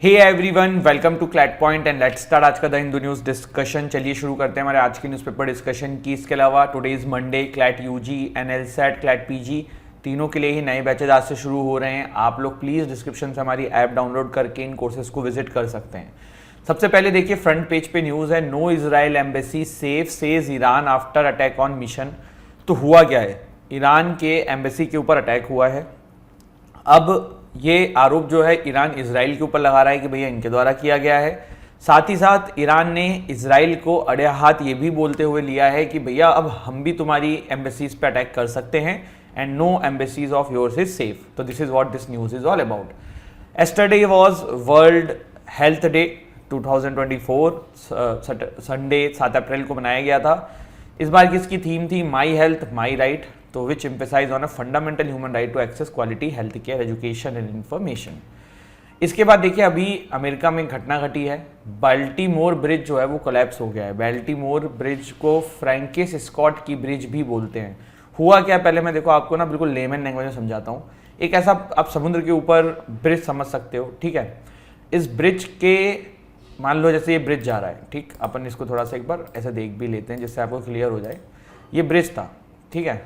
Hey everyone, welcome to CLAT point and let's start आज का the Hindu news discussion. चलिए शुरू करते हैं हमारे आज की न्यूज़पेपर डिस्कशन की। इसके अलावा today is Monday, CLAT UG, NLSAT, CLAT PG तीनों के लिए ही नए बैचेज आज से शुरू हो रहे हैं। आप लोग प्लीज़ डिस्क्रिप्शन से हमारी ऐप डाउनलोड करके इन कोर्सेज को विजिट कर सकते हैं। सबसे पहले देखिए फ्रंट पेज पे न्यूज़ है, no Israel embassy safe says Iran after attack on mission. तो हुआ क्या है, ईरान के एम्बेसी के ऊपर अटैक हुआ है। अब ये आरोप जो है ईरान इजराइल के ऊपर लगा रहा है कि भैया इनके द्वारा किया गया है। साथ ही साथ ईरान ने इजराइल को अड़े हाथ ये भी बोलते हुए लिया है कि भैया अब हम भी तुम्हारी एम्बेसीज पे अटैक कर सकते हैं and no embassies of yours is safe. तो this is what this news is all about. Yesterday was World Health Day 2024, Sunday 7 April को मनाया गया था। इस बार की इसकी थीम थी माई हेल्थ माई राइट, तो which emphasise on a fundamental human right to access quality health care, education and information. इसके बाद देखिए अभी अमेरिका में घटना घटी है। बाल्टीमोर ब्रिज जो है वो कोलैप्स हो गया है। बाल्टीमोर ब्रिज को फ्रैंकिस स्कॉट की ब्रिज भी बोलते हैं। हुआ क्या, पहले मैं देखो आपको ना बिल्कुल लेमन लैंग्वेज में समझाता हूँ। एक ऐसा आप समुद्र के ऊपर ब्रिज समझ सकते हो, ठीक है। इस ब्रिज के मान लो जैसे ये ब्रिज जा रहा है, ठीक, अपन इसको थोड़ा सा एक बार ऐसे देख भी लेते हैं जिससे आपको क्लियर हो जाए। ये ब्रिज था, ठीक है।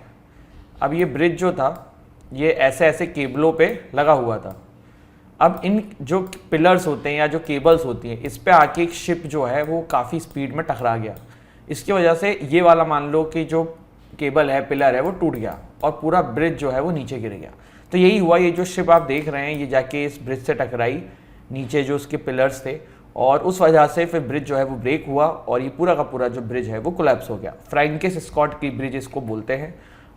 अब ये ब्रिज जो था ये ऐसे ऐसे केबलों पे लगा हुआ था। अब इन जो पिलर्स होते हैं या जो केबल्स होती हैं, इस पे आके एक शिप जो है वो काफ़ी स्पीड में टकरा गया। इसकी वजह से ये वाला मान लो कि जो केबल है, पिलर है, वो टूट गया और पूरा ब्रिज जो है वो नीचे गिर गया। तो यही हुआ, ये जो शिप आप देख रहे हैं ये जाके इस ब्रिज से टकराई, नीचे जो उसके पिलर्स थे, और उस वजह से फिर ब्रिज जो है वो ब्रेक हुआ और ये पूरा का पूरा जो ब्रिज है वो कोलैप्स हो गया। फ्रैंकिस स्कॉट की ब्रिज इसको बोलते हैं।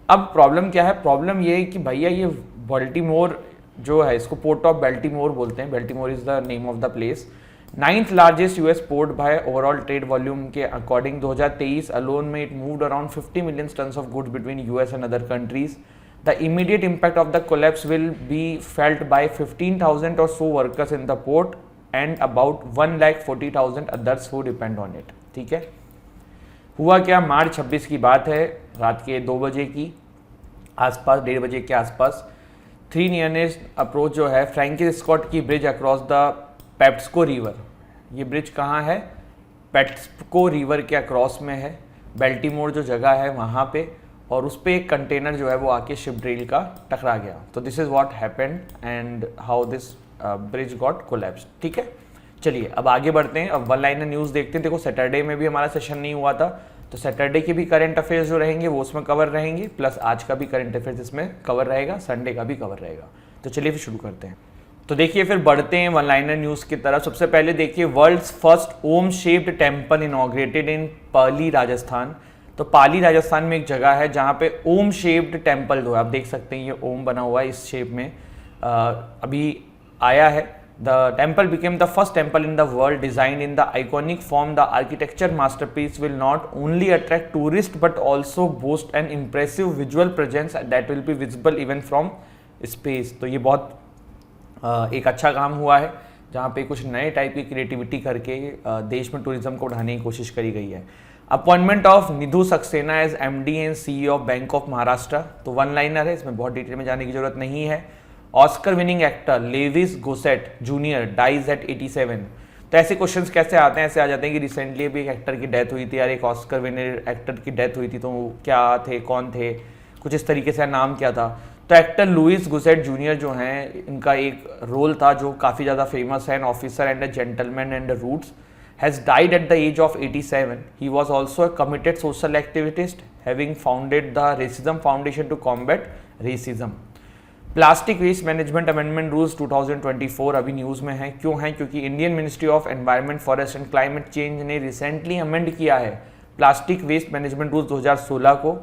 अब प्रॉब्लम क्या है, प्रॉब्लम ये है कि भैया ये बाल्टीमोर जो है इसको पोर्ट ऑफ बाल्टीमोर बोलते हैं। Baltimore is the name of the place. 9th largest US port by overall trade volume के अकॉर्डिंग 2023 अलोन में it moved around 50 million tons of goods between US and other countries. The immediate impact of the collapse will be felt by 15,000 or so workers in the port and about 1,40,000 others who depend on it. ठीक है, हुआ क्या, मार्च 26 की बात है, रात के 2 बजे की आसपास, 1:30 बजे के आसपास, 3 नियरेस्ट अप्रोच जो है फ्रैंकिस स्कॉट की ब्रिज अक्रॉस द पेप्सको रिवर। ये ब्रिज कहाँ है, पेप्सको रिवर के अक्रॉस में है, बाल्टीमोर जो जगह है वहाँ पे, और उस पर एक कंटेनर जो है वो आके शिप ड्रिल का टकरा गया। तो this is what happened and how this bridge got collapse. ठीक है, चलिए अब आगे बढ़ते हैं। अब वन लाइनर न्यूज़ देखते हैं। देखो सैटरडे में भी हमारा सेशन नहीं हुआ था, तो सैटरडे के भी करंट अफेयर्स जो रहेंगे वो उसमें कवर रहेंगे, प्लस आज का भी करंट अफेयर्स इसमें कवर रहेगा, संडे का भी कवर रहेगा। तो चलिए फिर शुरू करते हैं। तो देखिए फिर बढ़ते हैं वन लाइनर न्यूज़ की तरफ। सबसे पहले देखिए world's first Om shaped temple inaugurated in Pali Rajasthan. तो पाली राजस्थान में एक जगह है जहाँ पे ओम शेप्ड टेम्पल जो है, आप देख सकते हैं ये ओम बना हुआ है इस शेप में, अभी आया है। The temple became the first temple in the world designed in the iconic form. The architecture masterpiece will not only attract tourists but also boast an impressive visual presence that will be visible even from space. तो ये बहुत एक अच्छा काम हुआ है जहाँ पे कुछ नए टाइप की क्रिएटिविटी करके देश में टूरिज्म को बढ़ाने की कोशिश करी गई है। Appointment of Nidhu Saxena as MD and CEO of bank of Maharashtra. तो वन लाइनर है, इसमें बहुत डिटेल में जाने की जरूरत नहीं है। Oscar winning actor Lewis Gossett junior dies at 87। तो ऐसे क्वेश्चंस कैसे आते हैं, ऐसे आ जाते हैं कि रिसेंटली भी एक एक्टर की डेथ हुई थी यार, एक ऑस्कर विनर एक्टर की डेथ हुई थी, तो क्या थे, कौन थे, कुछ इस तरीके से नाम क्या था। तो एक्टर लुइस गोसेट जूनियर जो हैं, इनका एक रोल था जो काफ़ी ज़्यादा फेमस है, an officer and a gentleman and roots, has died at the age of 87। He was also a committed social activist having founded the racism foundation to combat racism. Plastic waste management amendment rules 2024 अभी news में है। क्यों है, क्योंकि Indian ministry of environment, forest and climate change ने recently amend किया है plastic waste management rules 2016 को।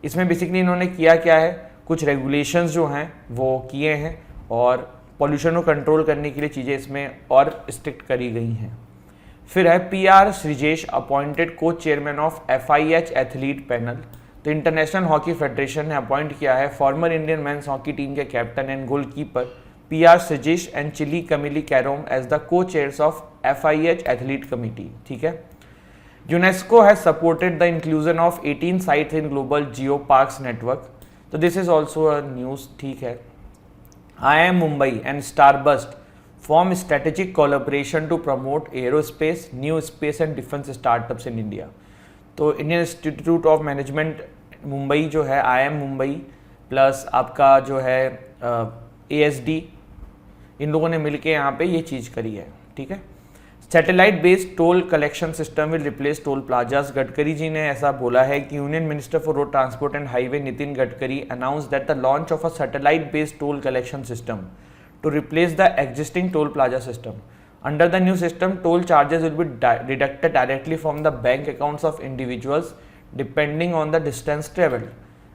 इसमें बेसिकली इन्होंने किया क्या है, कुछ रेगुलेशंस जो हैं वो किए हैं और पॉल्यूशन को कंट्रोल करने के लिए चीज़ें इसमें और स्ट्रिक्ट करी गई हैं। फिर है PR Sreejesh appointed co chairman of FIH athlete panel. तो इंटरनेशनल हॉकी फेडरेशन ने अपॉइंट किया है former Indian men's hockey team के captain and goalkeeper PR Sreejesh and Chile Camila Caram as the co chairs of FIH athlete committee. ठीक है, UNESCO has supported the inclusion of 18 sites in global geoparks network. तो this is also a news. ठीक है, IIM Mumbai and स्टारबस्ट form strategic collaboration to promote aerospace, new space and defense startups in India. तो Indian institute of management Mumbai जो है, IIM Mumbai plus आपका जो है ASD, इन लोगों ने मिलके यहाँ पे ये चीज़ करी है, ठीक है। Satellite based toll collection system will replace toll plazas. Gadkari ji ने ऐसा बोला है कि union minister for road transport and highway Nitin Gadkari announce that the launch of a satellite based toll collection system to replace the existing toll plaza system. Under the new system, toll charges will be deducted directly from the bank accounts of individuals depending on the distance traveled.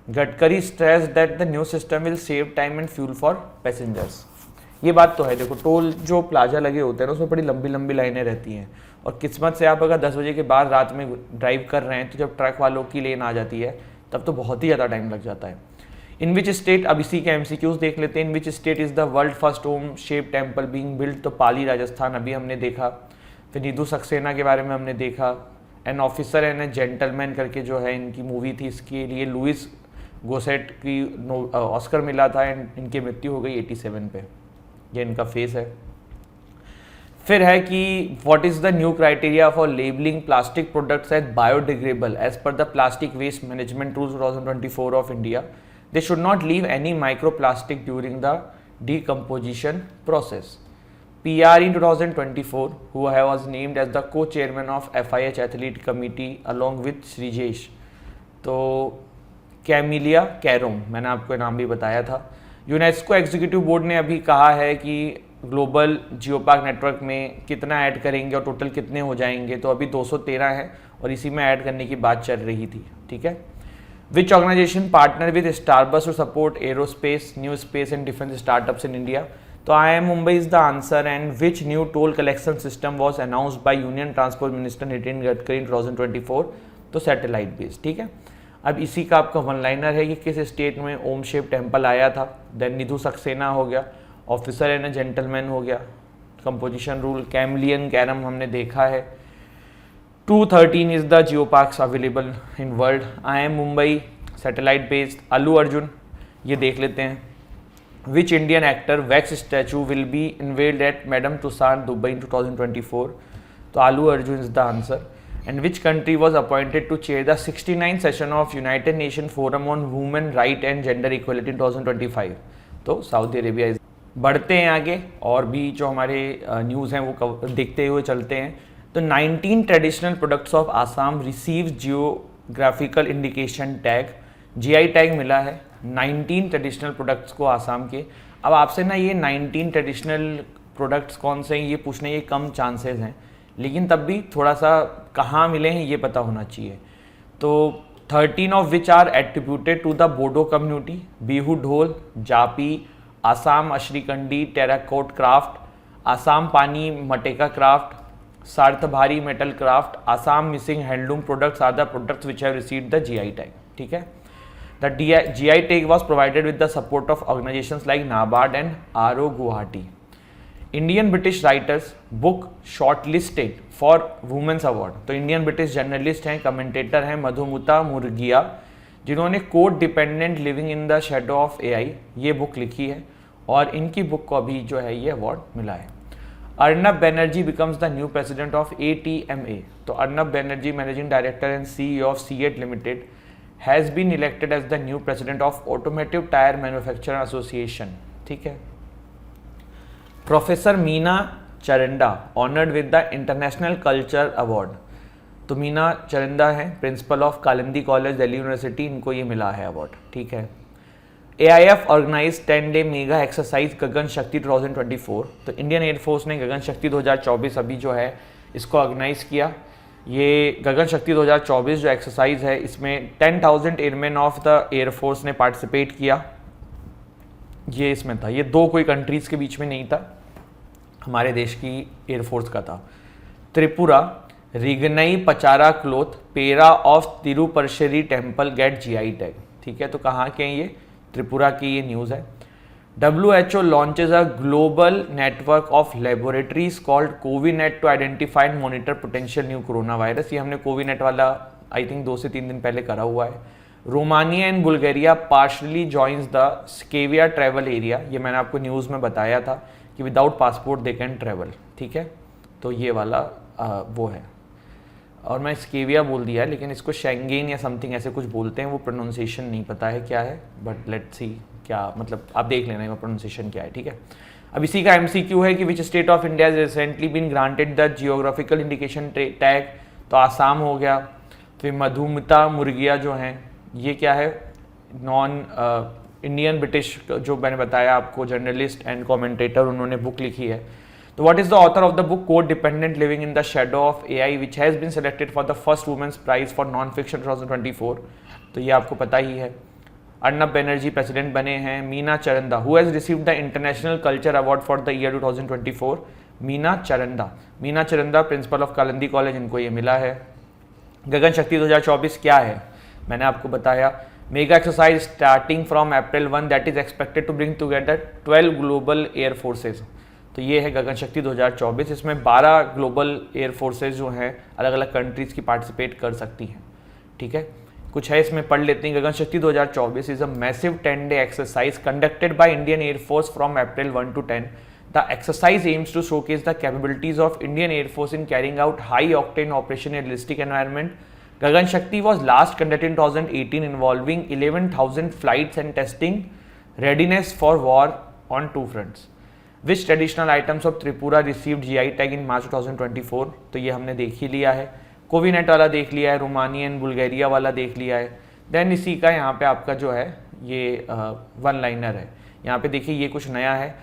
Gadkari stressed that the new system will save time and fuel for passengers. ये बात तो है, देखो toll जो plaza लगे होते हैं ना उसमें बड़ी लंबी लंबी लाइनें रहती हैं और किस्मत से आप अगर 10 बजे के बाद रात में ड्राइव कर रहे हैं तो जब ट्रक वालों की लेन आ जाती है तब तो बहुत ही ज़्यादा टाइम लग जाता है. इन विच स्टेट, अब इसी के MCQs देख लेते हैं. In which state is the world first Om shape temple being built. तो पाली राजस्थान अभी हमने देखा. फिर निधु सक्सेना के बारे में हमने देखा. N officer and A gentleman करके जो है इनकी मूवी थी, इसके लिए लुइस गोसेट की ऑस्कर मिला था एंड इनकी मृत्यु हो गई 87 पे. ये इनका फेस है. फिर है कि what is the new criteria for labelling plastic products as biodegradable as per the plastic waste management rules 2024 of India. They should not leave any microplastic during the decomposition process. PR in 2024, who was named as the co-chairman of FIH Athlete Committee along with Srijesh. तो camellia कैरोम, मैंने आपको नाम भी बताया था. UNESCO executive board ने अभी कहा है कि ग्लोबल जियोपार्क नेटवर्क में कितना ऐड करेंगे और टोटल कितने हो जाएंगे. तो अभी 213 है और इसी में ऐड करने की बात चल रही थी, ठीक है. Which organization partner with Starbucks to support aerospace, new space and defense startups in India? तो IIM Mumbai is the answer. And which new toll collection system was announced by Union Transport Minister Nitin Gadkari in 2024? तो satellite based, ठीक है. अब इसी का आपका one liner है कि किस स्टेट में ओम शेप टेम्पल आया था. देन निधु सक्सेना हो गया, ऑफिसर एंड जेंटलमैन हो गया, कंपोजिशन रूल, कैमलियन कैरम हमने देखा है. 213 is the geoparks available in world. IIM Mumbai satellite based. Allu Arjun ये देख लेते हैं. Which Indian actor wax statue will be unveiled at Madame Tussauds Dubai in 2024? तो Allu Arjun is the answer. And which country was appointed to chair the 69th session of United Nations Forum on Women Right and Gender Equality in 2025? तो Saudi Arabia. बढ़ते हैं आगे और भी जो हमारे news हैं वो देखते हुए चलते हैं. तो 19 traditional products of Assam receive geographical indication tag. GI tag मिला है 19 ट्रेडिशनल प्रोडक्ट्स को आसाम के. अब आपसे ना ये 19 ट्रेडिशनल प्रोडक्ट्स कौन से हैं ये पूछने के कम चांसेस हैं, लेकिन तब भी थोड़ा सा कहाँ मिले हैं ये पता होना चाहिए. तो 13 of which are attributed to the Bodo community. Bihu dhol, Japi, Assam Asharikandi terracotta craft, Assam Pani Meteka craft, Sarthebari metal craft, Assam Mising handloom products are the products which have received the GI tag, ठीक है. The GI tag was provided with the support of organisations like NABARD and RO Guwahati. Indian British writers book shortlisted for women's award. तो Indian British journalist हैं, commentator हैं मधुमुता मुर्गिया, जिन्होंने code dependent living in the shadow of AI ये book लिखी है और इनकी book को अभी जो है ये अवार्ड मिला है. Arnab Banerjee becomes the new president of ATMA. तो Arnab Banerjee managing director and CEO of CEAT Limited has been elected as the new president of Automotive Tire Manufacturer Association, ठीक है. Professor Meena Charanda honoured with the international culture award. तो मीना चरंदा है principal of Kalindi college Delhi university, इनको ये मिला है award, ठीक है. AIF organise 10-day mega exercise Gagan Shakti 2024. तो इंडियन एयरफोर्स ने गगन शक्ति 2024 अभी जो है इसको ऑर्गेनाइज किया. ये गगन शक्ति 2024 जो एक्सरसाइज है इसमें 10,000 एयरमैन ऑफ द एयरफोर्स ने पार्टिसिपेट किया. ये इसमें था, ये दो कोई कंट्रीज़ के बीच में नहीं था, हमारे देश की एयरफोर्स का था. Tripura Rignai Pachra cloth pera of Tripurasundari temple get GI tag, ठीक है. तो कहाँ के हैं ये? त्रिपुरा की ये न्यूज़ है. WHO launches a global network of laboratories called CoViNet to identify and monitor potential new coronavirus. ये हमने कोविनेट वाला आई थिंक 2 से 3 दिन पहले करा हुआ है. Romania and Bulgaria partially joins the स्केविया ट्रैवल एरिया. ये मैंने आपको न्यूज़ में बताया था कि without passport they can travel, ठीक है। तो ये वाला वो है, और मैं स्केविया बोल दिया है लेकिन इसको शेंगेन या समथिंग ऐसे कुछ बोलते हैं, वो प्रोनाउंसिएशन नहीं पता है क्या है, बट लेट्स सी क्या मतलब आप देख लेना वो प्रोनाउंसिएशन क्या है, ठीक है। अब इसी का MCQ है कि which state of India has recently been granted the geographical indication tag, तो आसाम हो गया। फिर मधुमिता मुर्गिया जो हैं ये क्या है, नॉन इंडियन ब्रिटिश, जो मैंने बताया आपको, जर्नलिस्ट एंड कमेंटेटर, उन्होंने बुक लिखी है। तो what is the author of the book code dependent living in the shadow of AI which has been selected for the first women's prize for non fiction 2024, तो ये आपको पता ही है। Arnab Banerjee president बने हैं। Meena Charanda who has received the international culture award for the year 2024, Meena Charanda principal of Kalindi college, इनको ये मिला है। गगन शक्ति 2024 क्या है, मैंने आपको बताया, mega exercise starting from April 1 that is expected to bring together 12 global air forces, तो ये है गगन शक्ति 2024। इसमें 12 ग्लोबल एयर फोर्सेज जो हैं अलग अलग कंट्रीज़ की पार्टिसिपेट कर सकती हैं, ठीक है। कुछ है इसमें, पढ़ लेते हैं। गगन Shakti 2024 is a massive 10-day exercise conducted by Indian air force from April 1 to 10। The exercise aims to showcase the capabilities of Indian Air Force in carrying out high-octane operation in a realistic environment. Gagan Shakti was last conducted in 2018 involving 11,000 flights and testing readiness for war on two fronts. Which traditional items of Tripura received GI tag in March 2024? तो ये हमने देख ही लिया है। कोविनेट वाला देख लिया है, रोमानियन बुल्गारिया वाला देख लिया है। देन इसी का यहाँ पे आपका जो है ये वन लाइनर है। यहाँ पे देखिए ये कुछ नया है।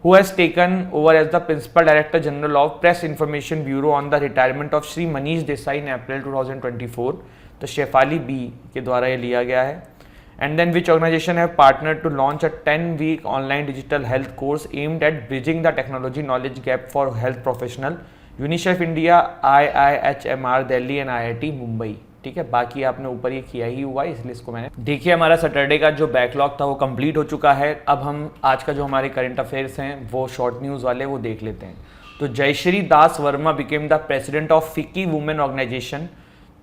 Who has taken over as the Principal Director General of Press Information Bureau on the retirement of Shri Manish Desai in April 2024? तो शेफाली बी के द्वारा ये लिया गया है। And then which organization have partnered to launch a 10-week online digital health course aimed at bridging the technology knowledge gap for health professional? UNICEF India, IIHMR Delhi and IIT Mumbai, ठीक है। बाकी आपने ऊपर ये किया ही हुआ है, इसलिए इसको मैंने देखिए। हमारा सैटरडे का जो बैकलॉग था वो कंप्लीट हो चुका है। अब हम आज का जो हमारे करंट अफेयर्स हैं वो शॉर्ट न्यूज़ वाले वो देख लेते हैं। तो Jayashree Das Verma became the president of FICCI women organisation.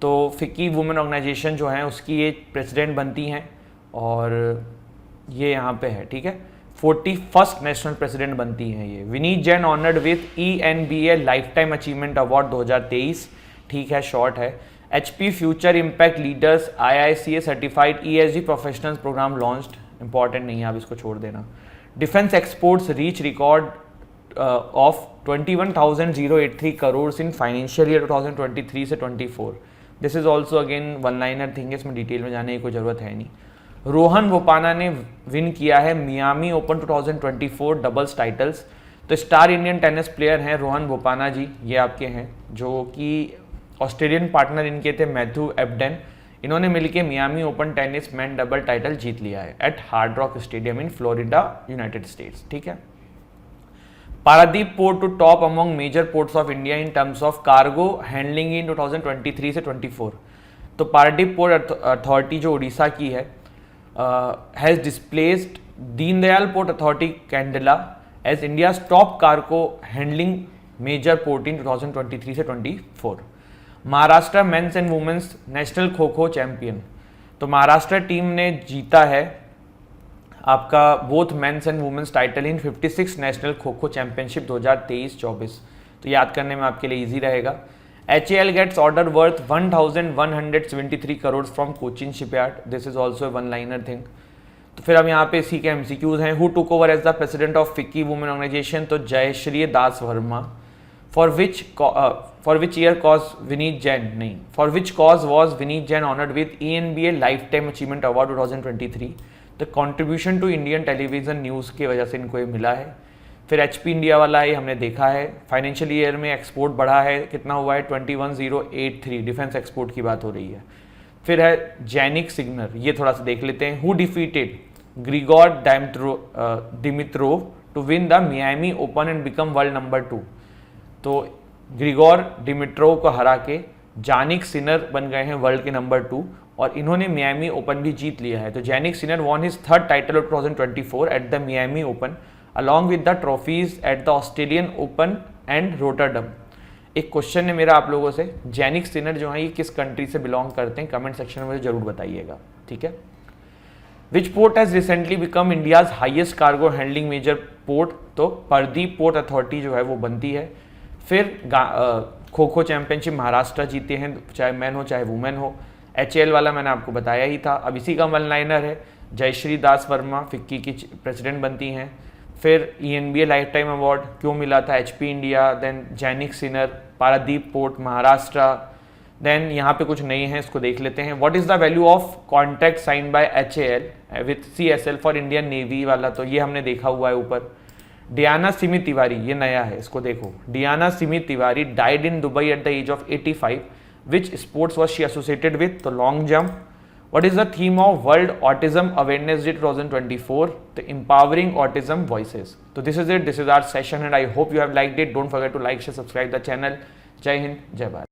तो फिक्की वुमेन ऑर्गेनाइजेशन जो है उसकी ये प्रेसिडेंट बनती हैं और ये यहाँ पे है, ठीक है। 41st नेशनल प्रेसिडेंट बनती हैं ये। Vineet Jain honoured with ENBA life time achievement award 2023, ठीक है, शॉर्ट है। HP future impact leaders IICA certified ESG professionals programme launched, important नहीं है, आप इसको छोड़ देना। Defence exports reach record of 21,083 crore in financial year 2023 से 24। This is also again one liner thing है, इसमें डिटेल में जाने की कोई ज़रूरत है नहीं। रोहन बोपाना ने विन किया है मियामी ओपन 2024 डबल्स टाइटल्स। तो स्टार इंडियन टेनिस प्लेयर हैं रोहन बोपाना जी, ये आपके हैं, जो कि ऑस्ट्रेलियन पार्टनर इनके थे मैथ्यू एब्डेन। इन्होंने मिलकर Miami Open tennis man double title जीत लिया है at Hard Rock Stadium in Florida, United States, ठीक है। Paradip port to top among major ports of India in terms of cargo handling in 2023 से 24। तो पारादीप पोर्ट अथॉरिटी जो उड़ीसा की है has displaced Deendayal port authority Kandla as India's top cargo handling major port in 2023 से 24। Maharashtra men's and women's national kho kho champion. तो Maharashtra team ने जीता है आपका both men's and women's title in 56 national kho kho championship 2023-24। तो याद करने में आपके लिए इजी रहेगा। HAL gets order worth 1,173 crore from Cochin shipyard, this is also one liner thing. तो फिर अब यहाँ पे इसी के MCQs हैं। Who took over as the president of FICCI women organisation? तो Jayashree Das Verma. For which year cause Vineet Jain नहीं, for which cause was Vineet Jain honoured with ENBA life time achievement award 2023? The contribution to Indian television news की वजह से इनको ये मिला है। फिर HP इंडिया वाला ये हमने देखा है। फाइनेंशियल ईयर में एक्सपोर्ट बढ़ा है, कितना हुआ है? 21,083, डिफेंस एक्सपोर्ट की बात हो रही है। फिर है जैनिक सिग्नर, ये थोड़ा सा देख लेते हैं। Who defeated Grigor Dimitrov to win the Miami Open and become world number 2? तो ग्रिगोर डिमिट्रोव को हरा के जानिक सिनर बन गए हैं वर्ल्ड के नंबर 2 और इन्होंने मियामी ओपन भी जीत लिया है। तो Jannik Sinner won his third title of 2024 at the Miami Open along with the trophies at the Australian Open and Rotterdam. एक क्वेश्चन है मेरा आप लोगों से, जैनिक सिनर जो है ये किस कंट्री से बिलोंग करते हैं? कमेंट सेक्शन में मुझे जरूर बताइएगा, ठीक है। Which port has recently become India's highest cargo handling major port, तो पारदीप पोर्ट अथॉरिटी जो है वो बनती है। फिर खो खो चैंपियनशिप महाराष्ट्र जीते हैं, चाहे मैन हो चाहे वुमेन हो। HAL वाला मैंने आपको बताया ही था। अब इसी का वन लाइनर है, जयश्री दास वर्मा फिक्की की प्रेसिडेंट बनती हैं। फिर ENBA लाइफ टाइम अवार्ड क्यों मिला था, HP India, then Jannik Sinner, Paradip port Maharashtra. Then यहाँ पे कुछ नहीं है, इसको देख लेते हैं। What is the value of contract sign by HAL with CSL for Indian navy वाला, तो ये हमने देखा हुआ है ऊपर। डियाना सिमी तिवारी, ये नया है, इसको देखो। Diana Simi Tiwari died in Dubai at the age of 85। Which sports was she associated with, तो long jump. What is the theme of World Autism Awareness Day 2024? The Empowering Autism Voices. So this is it. This is our session and I hope you have liked it. Don't forget to like, share, subscribe the channel. Jai Hind, Jai Bharat.